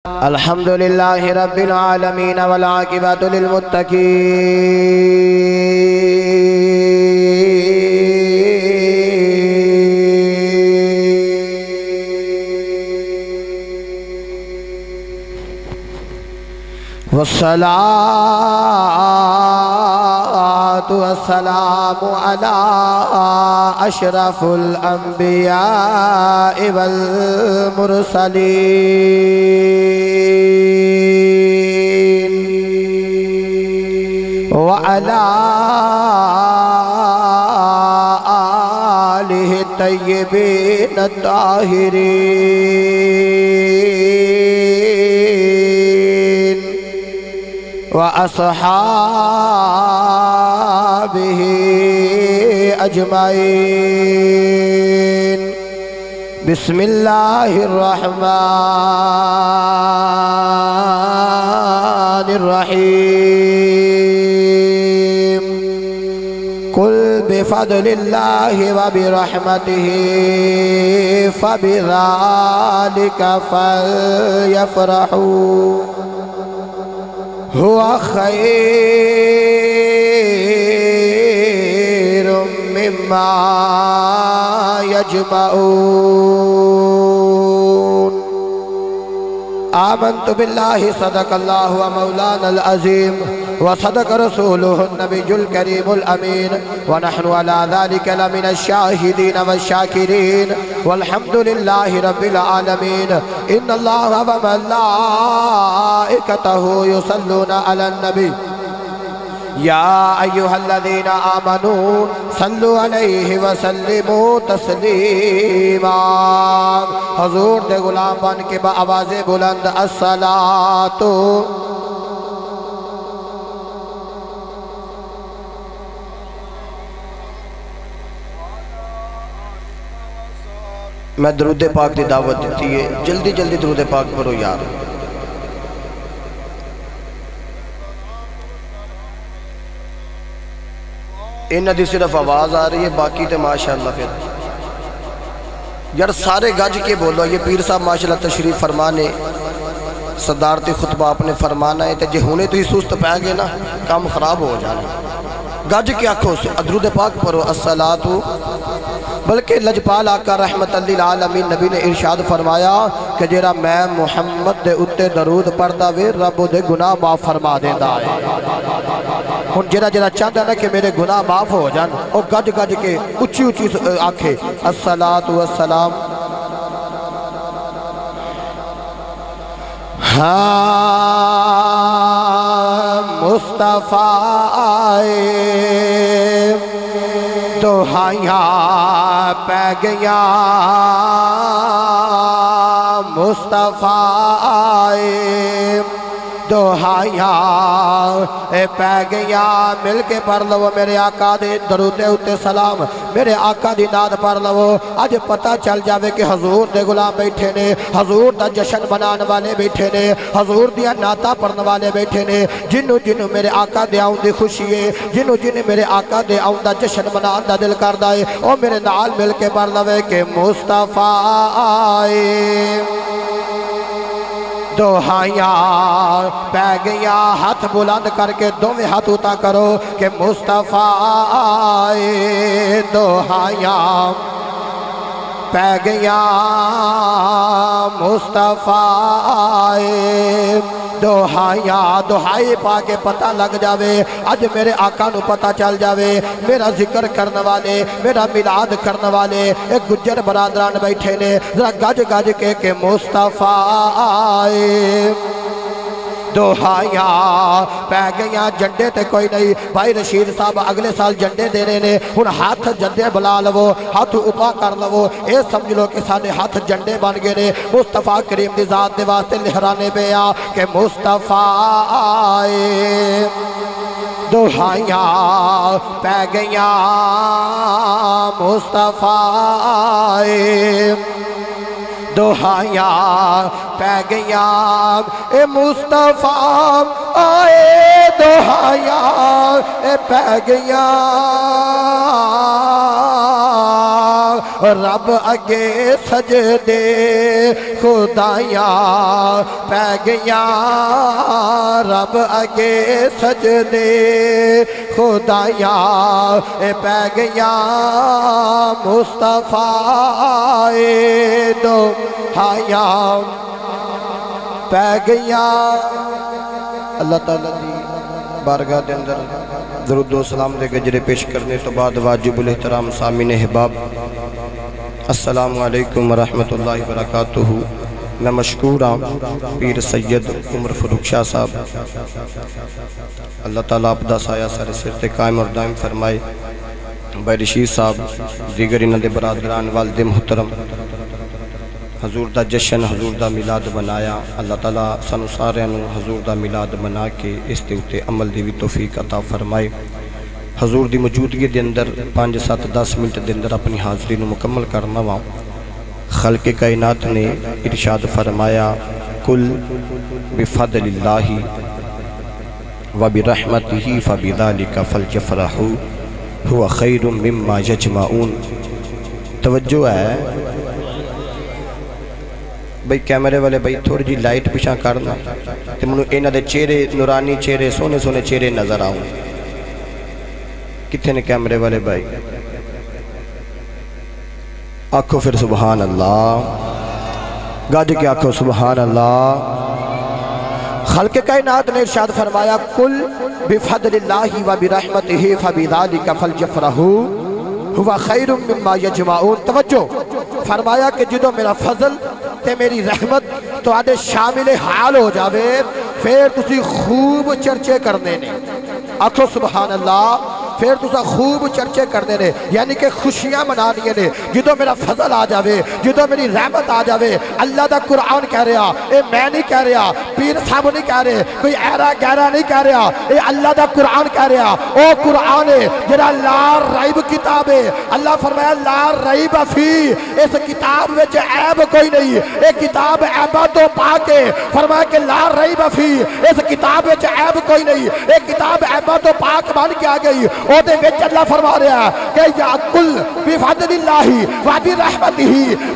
الحمد لله رب العالمين والعاقبة للمتقين والصلاة والسلام على أشرف الأنبياء والمرسلين وعلى آله الطيبين الطاهرين وأصحابه أجمعين. بسم الله الرحمن الرحيم. قل بفضل الله وبرحمته فبذلك فليفرحوا هو خير مما يجمعون. آمنت بالله صدق الله ومولانا العظيم وصدق رسوله النبي الكريم الأمين ونحن على ذلك لمن الشاهدين والشاكرين والحمد لله رب العالمين. إن الله وملائكته يصلون على النبي يا أيها الذين آمنوا صلوا عليه وسلموا تسلیما. حضور دے غلام بن کے با آواز بلند الصلاۃ. میں درود پاک دی دعوت دیتی ہے، جلدی جلدی درود پاک پڑھو یار. انہاں دی صرف آواز آ رہی ہے، باقی تے ماشاءاللہ پھر یار سارے گج کے بولو. یہ پیر صاحب ماشاءاللہ تشریف فرمانے صدارتی خطبہ آپ نے فرمانا ہے، تے جے ہونے تو ہی سست پہ گئے نا کام خراب ہو جانا. گج کے آنکھوں سے درود پاک پڑھو الصلاۃ. بلکہ لجپال آقا رحمت للعالمین نبی نے ارشاد فرمایا کہ جیرا میں محمد دے اتے درود پڑھدا وے رب دے گناہ معاف فرما دیندا ہے. ہن جیرا چاہتا نا کہ میرے گناہ معاف ہو جان اور گج گج کے اچھی اچھی آنکھیں الصلاۃ والسلام. ہاں مصطفیٰ آئے دہائیاں پہ گیا. مصطفیٰ آئے دہائیاں پہ گیا. مل کے پڑھ لو میرے آقا دے درود اتے سلام، میرے آقا دی ناد پڑھ لو. آج پتہ چل جاوے کہ حضور دے غلام بیٹھے نے، حضور دا جشن منان والے بیٹھے نے، حضور دیا نعتاں پڑھن والے بیٹھے نے. جنوں جنوں میرے آقا دے آؤں دی خوشی ہے، جنوں جنوں میرے آقا دے آؤں دا جشن منان دا دل کردہ ہے، او میرے نال مل کے پڑھ لو کہ مصطفیٰ آئے دہائیاں پہ گیا. ہاتھ بلند کر کے دوویں ہاتھ اتا کرو کہ مصطفیٰ آئے دہائیاں پہ گیا. مصطفیٰ آئے دہائیاں. دہائی پا کے پتہ لگ جاوے، آج میرے آقا نو پتہ چل جاوے. میرا ذکر کرنے والے، میرا میلاد کرنے والے ایک گجر برادران بیٹھے نے. ذرا گج گج کے کہ مصطفیٰ آئے دہائیاں پہ گیا. جنڈے تے کوئی نہیں. بھائی رشید صاحب اگلے سال جنڈے دینے نے. ہن ہاتھ جنڈے بلا لو، ہاتھ اوپا کر لو. اے سمجھ لو کہ سارے ہاتھ جنڈے بن گئے نے. مصطفیٰ کریم دی ذات دے واسطے لہرانے پہ آ کہ مصطفیٰ آئے دہائیاں پہ گیا. مصطفیٰ آئے دہائیاں پہ گیا اے مصطفیٰ آئے دہائیاں اے پہ گیا رب اگے سجدے خدایاں پہ گیاں رب اگے سجدے خدایاں پہ گیاں مصطفیٰ دو ہایاں پہ گیاں اللہ تعالیٰ دی بارگاہ دے اندر درود و سلام دے گجرے پیش کرنے تو بعد واجب الاحترام سامعین احباب السلام علیکم ورحمت اللہ وبرکاتہ میں مشکور ہوں پیر سید عمر فروخ شاہ صاحب اللہ تعالیٰ اپدا سایہ سارے سرتے قائم اور دائم فرمائے بھائی رشید صاحب دیگر انہوں دے برادران والد محترم حضور دا جشن حضور دا میلاد بنایا اللہ تعالیٰ سانو سارے انہوں حضور دا میلاد بنا کے اس دے اتے عمل دی بھی توفیق عطا فرمائے حضور دی موجودگی دے اندر 5 7 10 منٹ دے اندر اپنی حاضری نو مکمل کرنا وا خلق کائنات نے ارشاد فرمایا کل بفضل اللہ وبرحمتہ فبذالک فلیفرحوا ہوا خیر مما یجمعون توجہ ہے بھئی کیمرے والے بھئی تھوڑی جی لائٹ پیچھا کرنا تے منو اینا دے چہرے نورانی چہرے سونے سونے چہرے نظر آؤں کتنے نے کیمرے والے بھائی آنکھو پھر سبحان اللہ گاج کے آنکھو سبحان اللہ خلق کائنات نے ارشاد فرمایا کل بفضل اللہ و برحمتہ فبذالک فلیفرحوا ہوا خیر مما یجمعون توجہ فرمایا کہ جدو میرا فضل تے میری رحمت تو آدھے شامل حال ہو جاوے پھر تسی خوب چرچے کرنے نے آنکھو سبحان اللہ پھر تسا خوب چرچے کرنے نے یعنی کہ خوشیاں منانیے نے جدو میرا فضل آ جاوے جدو میری رحمت آ جاوے اللہ دا قرآن کہہ رہا اے میں نہیں کہہ رہا پیر صاحب نہیں کہہ رہے کوئی ایرا گہرا نہیں کہہ رہا اے اللہ دا قرآن کہہ رہا او قرآن ہے جڑا لا ریب کتاب ہے اللہ فرمایا لا ریب فی اس کتاب وچ عیب کوئی نہیں اے کتاب عیبہ تو پاک ہے فرمایا کہ لا ریب فی اس کتاب وچ عیب کوئی نہیں اے کتاب عیبہ تو پاک بن کے آ گئی او دے وچ اللہ فرما رہا ہے کہ یا کل بفضل اللہ و برحمتہ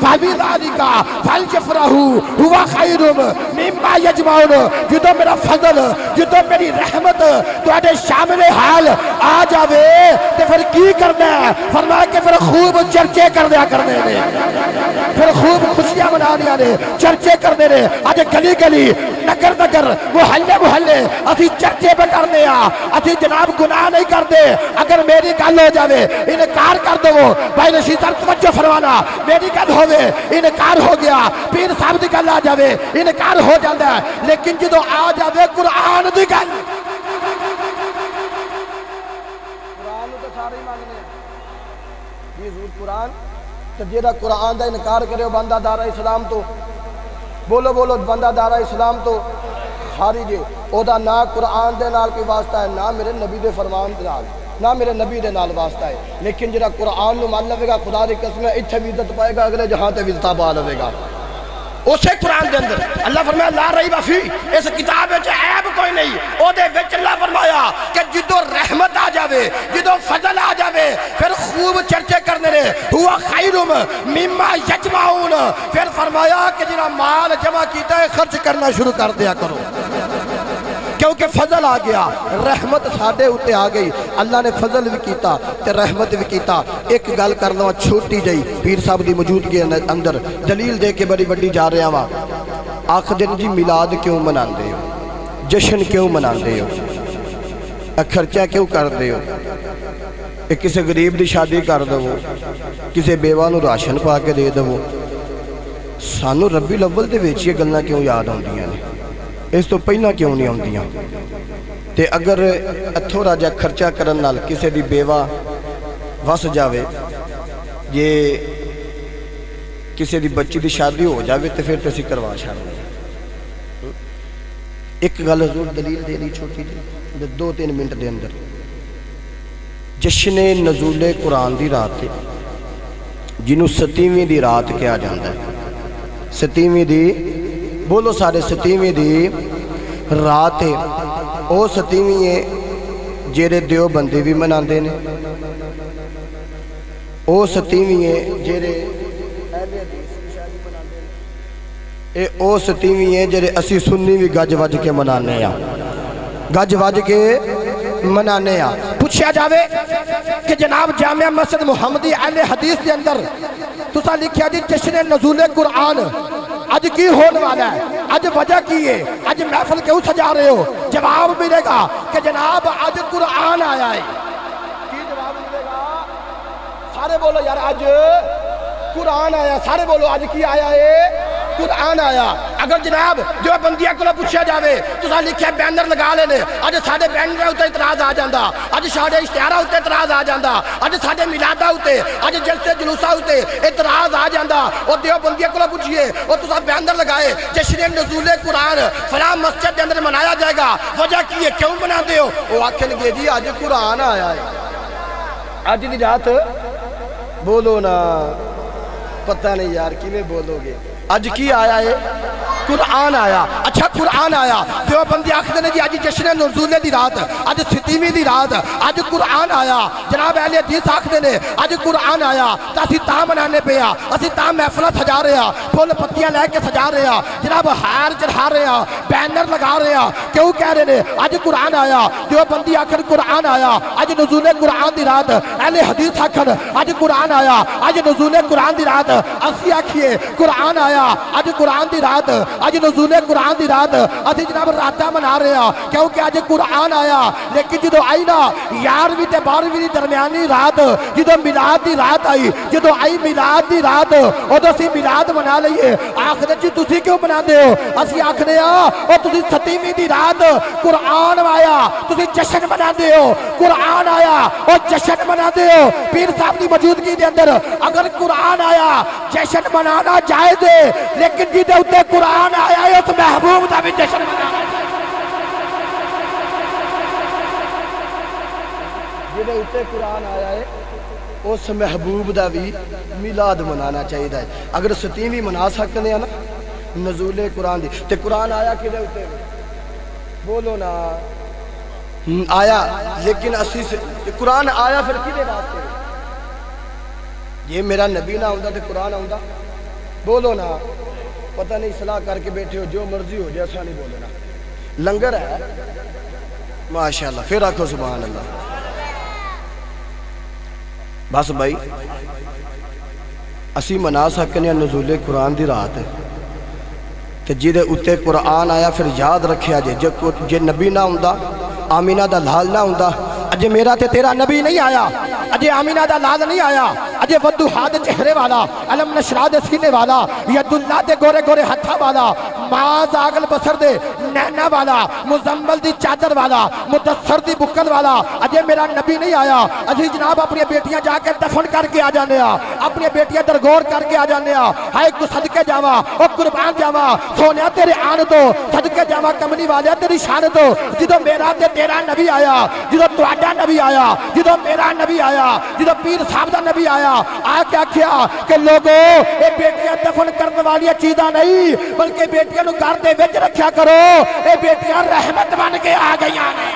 فبذالک فلیفرحوا ہوا خیر مما یجمعون جدو میرا فضل جدو میری رحمت تواڈے شامل حال آ جاوے تے پھر کی کرنا ہے فرمایا کہ پھر خوب چرچے کرنے نے پھر خوب خوشیاں منانیاں نے چرچے کرنے نے آج گلی گلی نگر نگر محلے محلے اسی چرچے پہ کرنے اسی جناب گناہ نہیں کرتے اگر میری گل ہو جاوے انکار کر دو بھائی رشید صاحب توجہ فرمانا میری گل ہوئے انکار ہو گیا پیر صاحب دی گل آ جاوے انکار ہو جاندہ ہے لیکن جدو آ جاوے قرآن دی گل قرآن تو سارے ہی مانگنے یہ حضور قرآن تو جیدہ قرآن دا انکار کرے بندہ دارہ اسلام تو بولو بولو بندہ دارہ اسلام تو خارج ہے او دا نہ قرآن دے نال کوئی واسطہ ہے نہ میرے نبی دے فرمان دے نال نہ میرے نبی دے نال واسطہ ہے لیکن جڑا قرآن نو مان لوے گا خدا دی قسم ہے اتھے بھی عزت پائے گا اگلے جہاں تے بھی عزت پا لوے گا اسے قرآن دے اندر اللہ فرمایا لا ریب فی اس کتاب وچ عیب کوئی نہیں او دے وچ اللہ فرمایا کہ جدو رحمت آ جاوے جدو فضل آ جاوے پھر خوب چرچے کرنے نے ہوا خیر مما یجمعون پھر فرمایا کہ جنہاں مال جمع کیتا ہے خرچ کرنا شروع کر دیا کرو کیونکہ فضل آ گیا رحمت ساڑھے ہوتے آ گئی اللہ نے فضل بھی کیتا تے رحمت بھی کیتا ایک گل کرنا چھوٹی جائی پیر صاحب دی موجودگی اندر دلیل دے کے بڑی بڑی جا رہے ہاں آخ دن جی میلاد کیوں منان دے ہو جشن کیوں منان دے ہو خرچہ کیوں کر دے ہو کسی غریب دی شادی کر دو کسی بیوہ نو راشن پا کے دے دو سانو ربی الاول دے ویچیے گلنا کیوں یاد ہوں دیاں نے اس تو پہلا کیوں نہیں ہوندیاں تے اگر تھوڑا جا خرچہ کرن نال کسی دی بیوہ وس جاوے یہ کسی دی بچی دی شادی ہو جاوے تے پھر تسی کروا چھاڑو ایک گل حضور دلیل دے دی چھوٹی دی 2-3 منٹ دے اندر جشن نزول قرآن دی رات ہے جنہوں 27ویں دی رات کیا جاندہ ہے 27ویں دی بولو سارے 27ویں دی رات ہے او 27ویں جیرے دیو بندے بھی مناندے نے او ستیویں ہے جیرے اے او ستیویں ہے جیرے اسی سنی بھی گج وج کے منانے ہیں گج وج کے منانے ہیں پوچھا جاوے کہ جناب جامعہ مسجد محمدی اہل حدیث کے اندر تسا لکھیا جی جشن نزول قرآن آج کی ہونے والا ہے آج وجہ کی ہے آج محفل کیوں سجا رہے ہو جواب ملے گا کہ جناب آج قرآن آیا ہے کی جواب ملے گا سارے بولو یار آج قرآن آیا سارے بولو آج کی آیا ہے قرآن آیا اگر جناب جو بندیاں کو پوچھا جاوے تو سا لکھیا بینر لگا لینے آج ساڑھے بینر ہوتے اعتراض آ جاندہ آج ساڑھے اشتہارہ ہوتے اعتراض آ جاندہ آج ساڑھے میلادہ ہوتے آج جلسے جلوسہ ہوتے اعتراض آ جاندہ اور دیو بندیاں کو پوچھئے اور تو سا بینر لگائے جشن نزول قرآن فلاں مسجد کے اندر منایا جائے گا وجہ کی ہے کیوں بنا دے ہو وہ آکھن گے جی آج قرآن آیا ہے آج دی رات بولو نا پتہ نہیں یار کی میں بولو گے آج کی آیا ہے قرآن آیا اچھا قرآن آیا دیو بندی آخر نے جی آج جشن نزول دی رات آج ستیویں دی رات آج قرآن آیا جناب اہل حدیث آخر نے آج قرآن آیا تا اسی تاں منانے پہ اسی تاں محفلہ سجا رہے ہیں پھول پتیاں لے کے سجا رہے ہیں جناب ہار چڑھا رہے ہیں بینر لگا رہے ہیں کیوں کہہ رہے ہیں آج قرآن آیا دیو بندی آخر قرآن آیا آج نزول قرآن دی رات اہل حدیث آخر آج قرآن آیا آج نزول قرآن دی رات اسی آکھئے قرآن آیا آج قرآن دی رات آج نزول قرآن دی رات اسی جناب راتہ منا رہے ہیں کیونکہ آج قرآن آیا لیکن جدو آئی نا 11ویں تے 12ویں دی درمیانی رات جدو میلاد دی رات آئی جدو آئی میلاد دی رات اور تو اسی میلاد منا لئیے آخر جی تسی کیوں منا دے ہو اسی آخرے اور تسی 7ویں دی رات قرآن آیا تسی جشن منا دے ہو قرآن آیا اور جشن منا دے ہو پیر صاحب دی موجودگی دے اندر اگر قرآن آیا جشن منانا جائز ہے لیکن جی دے ہوتے قرآن آیا ہے اس محبوب دا بھی جشن منانا جی دے ہوتے قرآن آیا ہے اس محبوب دا بھی میلاد منانا چاہیے ہے اگر 7ویں منا سکتے ہیں نا نزول قرآن دی تے قرآن آیا کی دے ہوتے بولو نا آیا لیکن اسی سے قرآن آیا پھر کی دے واسطے یہ میرا نبی نہ ہوندہ تے قرآن ہوندہ بولو نا پتہ نہیں اصلاح کر کے بیٹھے ہو جو مرضی ہو جیسا نہیں بولنا لنگر ہے ماشاءاللہ پھر آکھو سبحان اللہ بس بھائی اسی منا سکنے نزول قرآن دی رات ہے کہ جیدے اتے قرآن آیا پھر یاد رکھیا جے نبی نہ ہوندہ آمینہ دا لال نہ ہوندہ اجے میرا تے تیرا نبی نہیں آیا اجے آمینہ دا لال نہیں آیا اجے ودوحا دے چہرے والا علم نشرا دے سینے والا ید اللہ دے گورے گورے ہتھا والا ماز آگل بسر دے نینا والا مزمل دی چادر والا مدثر دی بکل والا اجے میرا نبی نہیں آیا اجے جناب اپنی بیٹیاں جا کے دفن کر کے آ جانے اپنی بیٹیاں درگور کر کے آ جانے ہائے کو صدقے جاوا اور قربان جاوا سونیا تیرے آن دو صدقے جاوا کمنی والے تیری شان دو جدو میرا تے تیرا نبی آیا جدو تواڈا نبی آیا جدو میرا نبی آیا جدو پیر صاحب دا نبی آیا کیا کیا کہ لوگوں اے بیٹیاں دفن کرنے والی چیزاں نہیں بلکہ بیٹیاں نو گھر دے وچ رکھیا کرو اے بیٹیاں رحمت بن کے آ گئیاں نے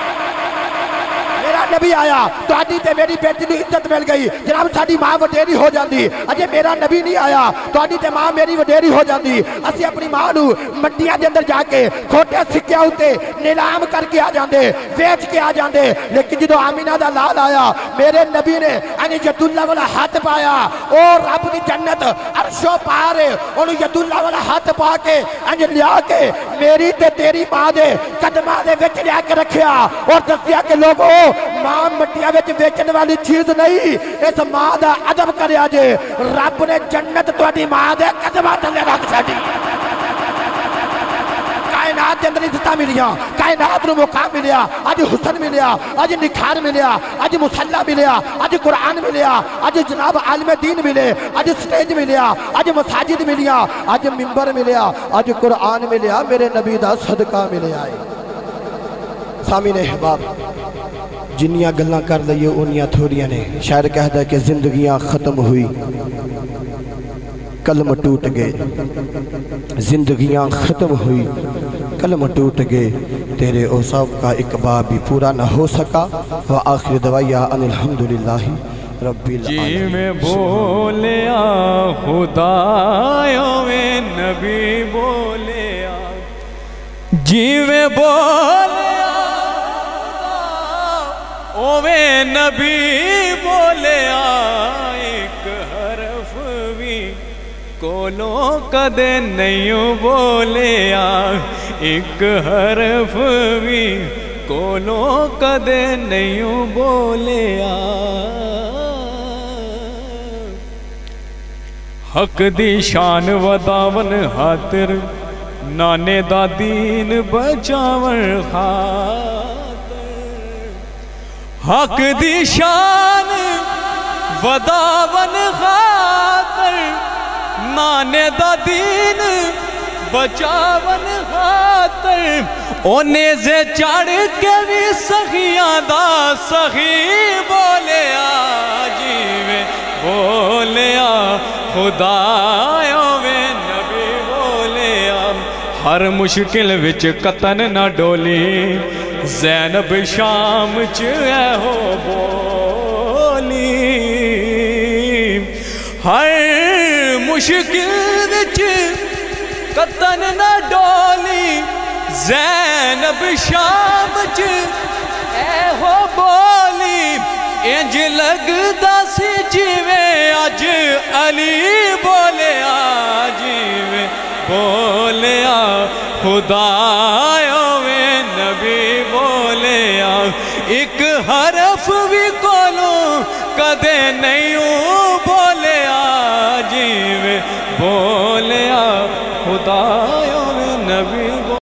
میرا نبی آیا تو آدھی تے میری بیٹی نو عزت مل گئی جناب ساڑی ماں وڈیری ہو جاندی اجے میرا نبی نہیں آیا تو آدھی تے ماں میری وڈیری ہو جاندی اسی اپنی ماں نو مٹیاں دے اندر جا کے کھوٹے سکیا ہوتے نیلام کر کے آ جاندے ویچ کے آ جاندے لیکن جدو آمینہ دا لال آیا میرے نبی نے انہیں ید اللہ والا ہاتھ پایا اور رب دی جنت عرشو پارے انہوں ید اللہ والا ہاتھ پا کے انہیں لیا کے میری تے تیری ماں دے قدمہ دے وچ لیا کے رکھیا اور دستیا کے لوگوں ماں مٹیاں وچ بیچن والی چیز نہیں اس ماں دا عدب کریا جے رب نے جنت تو دی ماں دے قدمہ تلے رکھ ساڑی کائنات دے اندر عزتہ ملیا کائنات نو مقام ملیا آج حسن ملیا آج نکھار ملیا آج مسلح ملیا آج قرآن ملیا آج جناب عالم دین ملے آج سٹیج ملیا آج مساجد ملیا آج ممبر ملیا آج قرآن ملیا میرے نبی دا صدقہ ملیا سامین احباب جنیاں گلنا کر لئیے انیاں تھوڑیاں نے شاعر کہتا ہے کہ زندگیاں ختم ہوئی کلم ٹوٹ گئے زندگیاں ختم ہوئی کلم ٹوٹ گئے تیرے اوصاف کا ایک باب بھی پورا نہ ہو سکا وآخر دوائیہ ان الحمدللہ رب جی العالمین۔ میں بولیا خدایوں میں نبی بولیا، جی میں بولیا اوے نبی بولیا، ایک حرف بھی کولوں کدے نہیں بولیا، ایک حرف بھی کولوں کدے نہیں بولیا۔ حق دی شان وداون خاطر، نانے دا دین بچاون خاطر، حق دی شان وداون خاطر، نانے دا دین بچاون خاطر، او نیزے چڑھ کے بھی سخیاں دا سخی بولیا، جیویں بولیا خدایوں میں نبی بولیا۔ ہر مشکل وچ قطن نہ ڈولی، زینب شام چ اے ہو بولی، ہر مشکل وچ قطن نہ ڈولی، زینب شام چ اے ہو بولی، انج لگدا سی جیویں اج علی بولیا، جیویں بولیا خدایوں میں نبی بولیا، ایک حرف بھی کولوں کدے نہیں بولیا، جیویں بولیا خدا